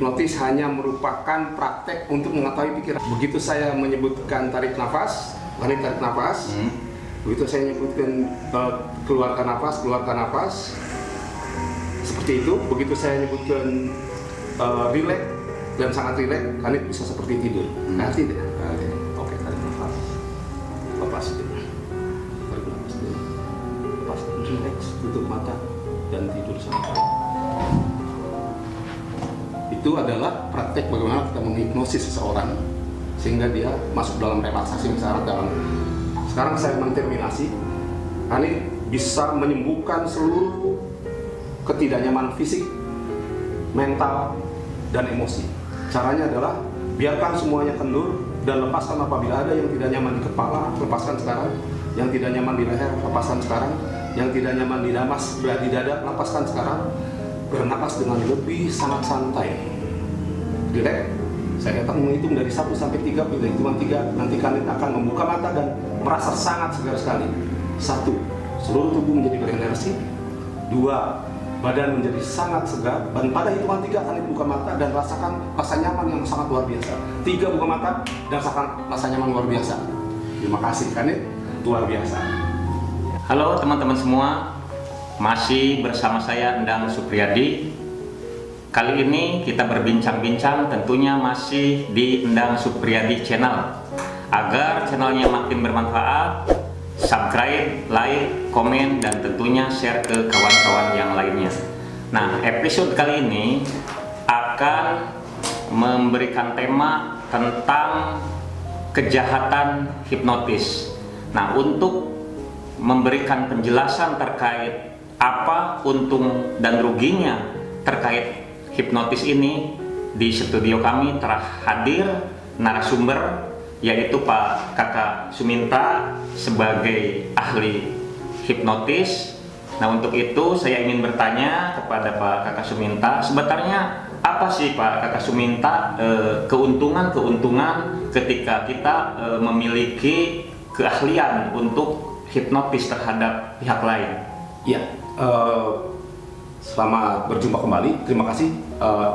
hipnotis hanya merupakan praktek untuk mengetahui pikiran. Begitu saya menyebutkan tarik nafas, tarik nafas. Begitu saya menyebutkan keluarkan nafas, seperti itu. Begitu saya menyebutkan rileks dan sangat rileks, Hanif bisa seperti tidur. Tidak. Oke, tarik nafas, lepas dulu. Tarik nafas dulu, lepas, rileks, tutup mata dan tidur sampai. Itu adalah praktek bagaimana kita menghipnosis seseorang sehingga dia masuk dalam relaksasi syarat dalam. Sekarang saya menterminasi, Hanif bisa menyembuhkan seluruh ketidaknyamanan fisik, mental, dan emosi. Caranya adalah biarkan semuanya kendur dan lepaskan apabila ada yang tidak nyaman di kepala, lepaskan sekarang. Yang tidak nyaman di leher, lepaskan sekarang. Yang tidak nyaman di di dada, lepaskan sekarang. Bernapas dengan lebih sangat santai. Rileks. Saya akan menghitung dari 1 sampai 3, bila hitungan 3 nanti kalian akan membuka mata dan merasa sangat segar sekali. 1, seluruh tubuh menjadi berenergi. 2, badan menjadi sangat segar. Dan pada hitungan 3 kalian buka mata dan rasakan rasa nyaman yang sangat luar biasa. 3, buka mata dan rasakan rasa nyaman luar biasa. Terima kasih, kalian luar biasa. Halo teman-teman semua, masih bersama saya Endang Supriyadi. Kali ini kita berbincang-bincang tentunya masih di Endang Supriyadi Channel. Agar channelnya makin bermanfaat, subscribe, like, komen, dan tentunya share ke kawan-kawan yang lainnya. Nah, episode kali ini akan memberikan tema tentang kejahatan hipnotis. Nah, untuk memberikan penjelasan terkait apa untung dan ruginya terkait hipnotis ini, di studio kami telah hadir narasumber yaitu Pak Kakak Suminta sebagai ahli hipnotis. Nah, untuk itu saya ingin bertanya kepada Pak Kakak Suminta, sebenarnya apa sih Pak Kakak Suminta keuntungan-keuntungan ketika kita memiliki keahlian untuk hipnotis terhadap pihak lain? Ya, selamat berjumpa kembali. Terima kasih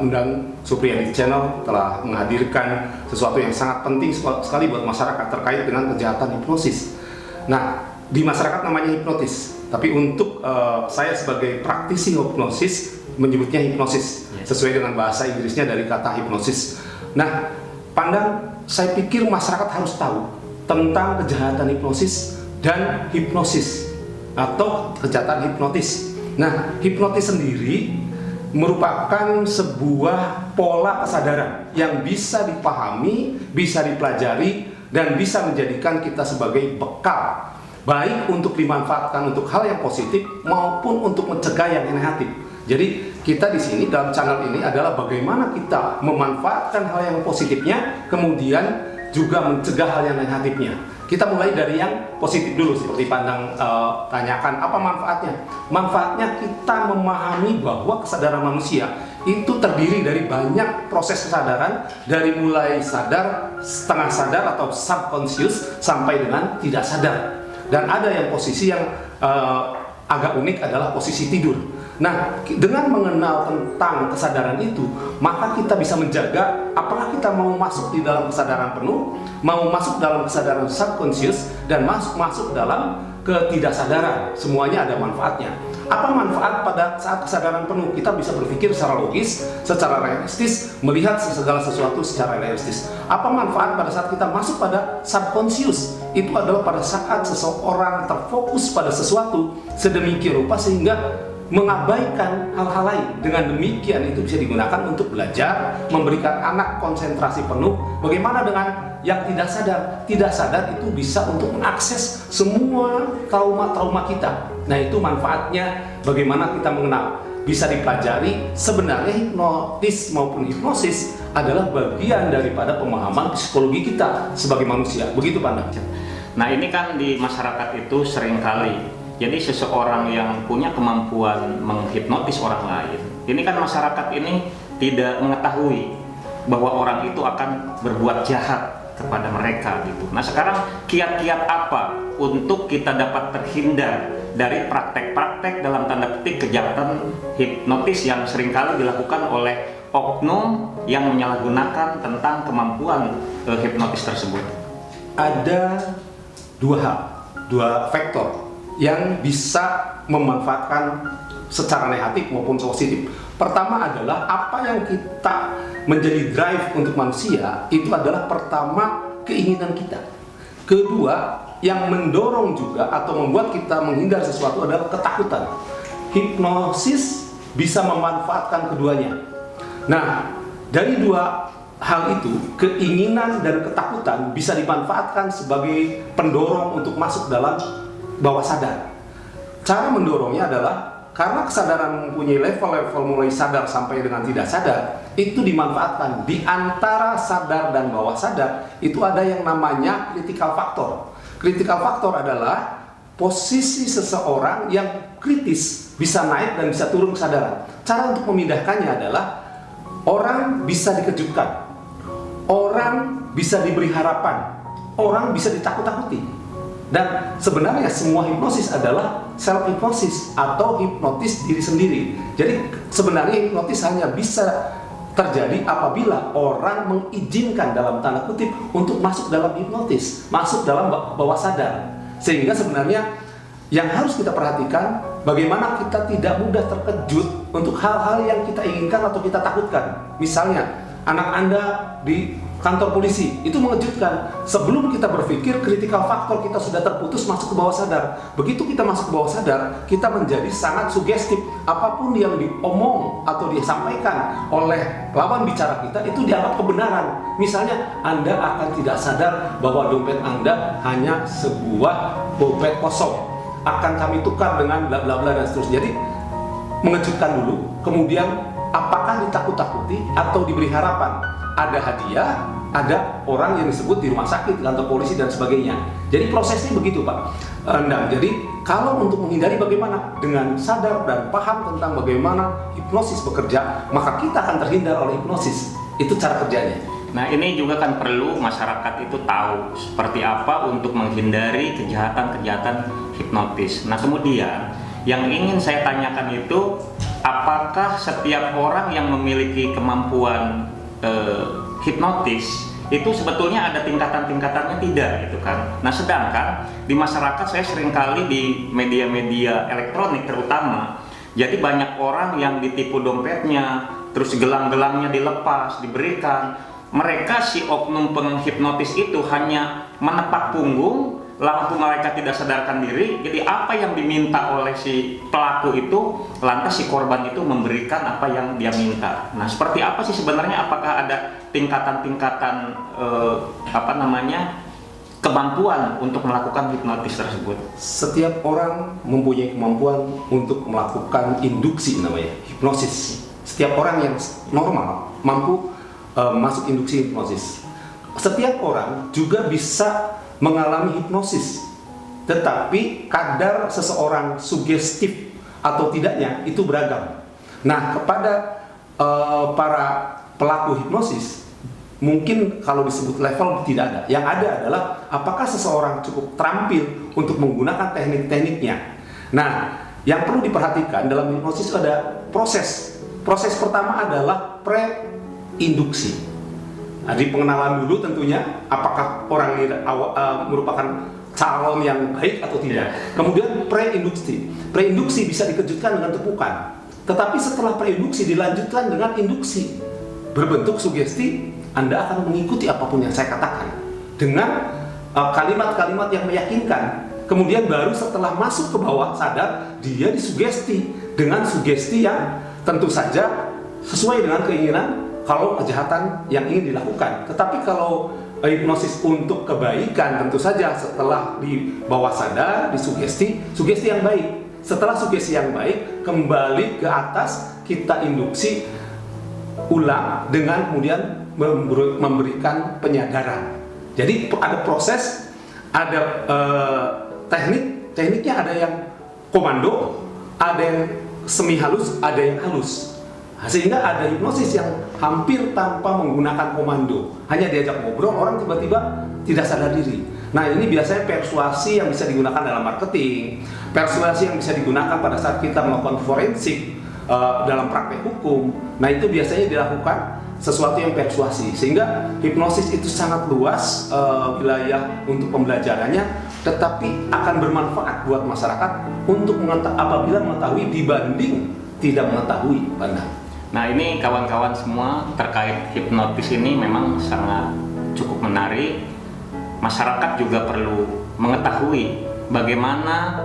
Endang Supriyadi Channel telah menghadirkan sesuatu yang sangat penting sekali buat masyarakat terkait dengan kejahatan hipnosis. Nah, di masyarakat namanya hipnotis, tapi untuk saya sebagai praktisi hipnosis menyebutnya hipnosis sesuai dengan bahasa Inggrisnya dari kata hipnosis. Nah, saya pikir masyarakat harus tahu tentang kejahatan hipnosis dan hipnosis atau kejahatan hipnotis. Nah, hipnotis sendiri merupakan sebuah pola kesadaran yang bisa dipahami, bisa dipelajari, dan bisa menjadikan kita sebagai bekal, baik untuk dimanfaatkan untuk hal yang positif maupun untuk mencegah yang negatif. Jadi kita di sini dalam channel ini adalah bagaimana kita memanfaatkan hal yang positifnya, kemudian juga mencegah hal yang negatifnya. Kita mulai dari yang positif dulu, seperti Pandang tanyakan apa manfaatnya. Manfaatnya kita memahami bahwa kesadaran manusia itu terdiri dari banyak proses kesadaran, dari mulai sadar, setengah sadar atau subconscious sampai dengan tidak sadar. Dan ada yang posisi yang agak unik adalah posisi tidur. Nah, dengan mengenal tentang kesadaran itu, maka kita bisa menjaga apakah kita mau masuk di dalam kesadaran penuh, mau masuk dalam kesadaran subconscious, dan masuk dalam ketidaksadaran. Semuanya ada manfaatnya. Apa manfaat pada saat kesadaran penuh? Kita bisa berpikir secara logis, secara realistis, melihat segala sesuatu secara realistis. Apa manfaat pada saat kita masuk pada subconscious? Itu adalah pada saat seseorang terfokus pada sesuatu sedemikian rupa sehingga mengabaikan hal-hal lain. Dengan demikian itu bisa digunakan untuk belajar, memberikan anak konsentrasi penuh. Bagaimana dengan yang tidak sadar? Tidak sadar itu bisa untuk mengakses semua trauma-trauma kita. Nah, itu manfaatnya bagaimana kita mengenal. Bisa dipelajari. Sebenarnya hipnotis maupun hipnosis adalah bagian daripada pemahaman psikologi kita sebagai manusia. Begitu Pandang. Nah, ini kan di masyarakat itu seringkali, jadi seseorang yang punya kemampuan menghipnotis orang lain, ini kan masyarakat ini tidak mengetahui bahwa orang itu akan berbuat jahat kepada mereka gitu. Nah, sekarang kiat-kiat apa untuk kita dapat terhindar dari praktek-praktek dalam tanda petik kejahatan hipnotis yang seringkali dilakukan oleh oknum yang menyalahgunakan tentang kemampuan hipnotis tersebut? Ada dua faktor yang bisa memanfaatkan secara negatif maupun positif. Pertama adalah apa yang kita menjadi drive untuk manusia itu adalah pertama keinginan kita. Kedua, yang mendorong juga atau membuat kita menghindar sesuatu adalah ketakutan. Hipnosis bisa memanfaatkan keduanya. Nah, dari dua hal itu, keinginan dan ketakutan bisa dimanfaatkan sebagai pendorong untuk masuk dalam bawah sadar. Cara mendorongnya adalah karena kesadaran mempunyai level-level mulai sadar sampai dengan tidak sadar, itu dimanfaatkan. Di antara sadar dan bawah sadar, itu ada yang namanya critical factor. Critical factor adalah posisi seseorang yang kritis, bisa naik dan bisa turun kesadaran. Cara untuk memindahkannya adalah orang bisa dikejutkan, orang bisa diberi harapan, orang bisa ditakut-takuti. Dan sebenarnya semua hipnosis adalah self hipnosis atau hipnotis diri sendiri. Jadi sebenarnya hipnotis hanya bisa terjadi apabila orang mengizinkan dalam tanda kutip untuk masuk dalam hipnotis, masuk dalam bawah sadar. Sehingga sebenarnya yang harus kita perhatikan bagaimana kita tidak mudah terkejut untuk hal-hal yang kita inginkan atau kita takutkan. Misalnya anak Anda di kantor polisi, itu mengejutkan. Sebelum kita berpikir, critical factor kita sudah terputus masuk ke bawah sadar. Begitu kita masuk ke bawah sadar, kita menjadi sangat sugestif. Apapun yang diomong atau disampaikan oleh lawan bicara kita, itu dianggap kebenaran. Misalnya, Anda akan tidak sadar bahwa dompet Anda hanya sebuah dompet kosong. Akan kami tukar dengan bla bla bla dan seterusnya. Jadi, mengejutkan dulu, kemudian apakah ditakut-takuti atau diberi harapan? Ada hadiah, ada orang yang disebut di rumah sakit, kantor polisi dan sebagainya. Jadi prosesnya begitu, Pak Endang. Jadi kalau untuk menghindari bagaimana dengan sadar dan paham tentang bagaimana hipnosis bekerja, maka kita akan terhindar oleh hipnosis. Itu cara kerjanya. Nah, ini juga kan perlu masyarakat itu tahu seperti apa untuk menghindari kejahatan-kejahatan hipnotis. Nah, kemudian yang ingin saya tanyakan itu, apakah setiap orang yang memiliki kemampuan hipnotis itu sebetulnya ada tingkatan-tingkatannya? Tidak gitu kan. Nah, sedangkan di masyarakat saya seringkali di media-media elektronik terutama, jadi banyak orang yang ditipu dompetnya, terus gelang-gelangnya dilepas, diberikan. Mereka si oknum penghipnotis itu hanya menepak punggung, lampu mereka tidak sadarkan diri. Jadi apa yang diminta oleh si pelaku itu, lantas si korban itu memberikan apa yang dia minta. Nah, seperti apa sih sebenarnya? Apakah ada tingkatan-tingkatan kemampuan untuk melakukan hipnotis tersebut? Setiap orang mempunyai kemampuan untuk melakukan induksi, namanya hipnosis. Setiap orang yang normal mampu masuk induksi hipnosis. Setiap orang juga bisa mengalami hipnosis, tetapi kadar seseorang sugestif atau tidaknya itu beragam. Nah, kepada para pelaku hipnosis, mungkin kalau disebut level tidak ada. Yang ada adalah apakah seseorang cukup terampil untuk menggunakan teknik-tekniknya. Nah, yang perlu diperhatikan dalam hipnosis ada proses. Proses pertama adalah pre-induksi. Di pengenalan dulu tentunya, apakah orang ini merupakan calon yang baik atau tidak. Kemudian pre-induksi. Pre-induksi bisa dikejutkan dengan tepukan. Tetapi setelah pre-induksi dilanjutkan dengan induksi. Berbentuk sugesti, Anda akan mengikuti apapun yang saya katakan. Dengan kalimat-kalimat yang meyakinkan. Kemudian baru setelah masuk ke bawah sadar, dia disugesti dengan sugesti yang tentu saja sesuai dengan keinginan kalau kejahatan yang ingin dilakukan. Tetapi kalau hipnosis untuk kebaikan, tentu saja setelah di bawah sadar, disugesti, sugesti yang baik. Setelah sugesti yang baik, kembali ke atas, kita induksi ulang dengan kemudian memberikan penyadaran. Jadi ada proses, ada tekniknya ada yang komando, ada yang semi halus, ada yang halus. Sehingga ada hipnosis yang hampir tanpa menggunakan komando, hanya diajak ngobrol, orang tiba-tiba tidak sadar diri. Nah, ini biasanya persuasi yang bisa digunakan dalam marketing, persuasi yang bisa digunakan pada saat kita melakukan forensik, dalam praktek hukum. Nah, itu biasanya dilakukan sesuatu yang persuasi, sehingga hipnosis itu sangat luas wilayah untuk pembelajarannya, tetapi akan bermanfaat buat masyarakat untuk apabila mengetahui dibanding tidak mengetahui. Nah, ini kawan-kawan semua terkait hipnotis ini memang sangat cukup menarik. Masyarakat juga perlu mengetahui bagaimana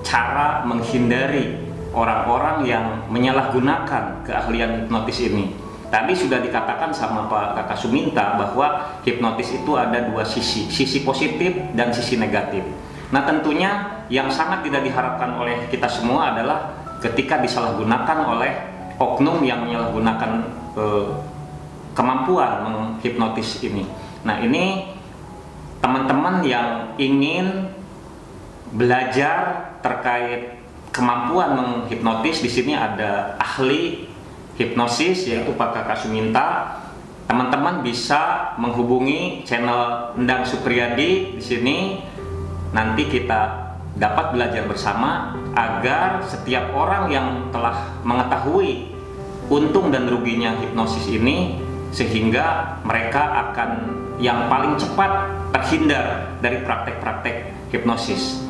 cara menghindari orang-orang yang menyalahgunakan keahlian hipnotis ini. Tadi sudah dikatakan sama Pak Kakak Suminta bahwa hipnotis itu ada dua sisi positif dan sisi negatif. Nah, tentunya yang sangat tidak diharapkan oleh kita semua adalah ketika disalahgunakan oleh oknum yang menyalahgunakan kemampuan menghipnotis ini. Nah, ini teman-teman yang ingin belajar terkait kemampuan menghipnotis, di sini ada ahli hipnosis yaitu Pak Kakak Suminta. Teman-teman bisa menghubungi channel Endang Supriyadi di sini. Nanti kita dapat belajar bersama agar setiap orang yang telah mengetahui untung dan ruginya hipnosis ini, sehingga mereka akan yang paling cepat terhindar dari praktek-praktek hipnosis.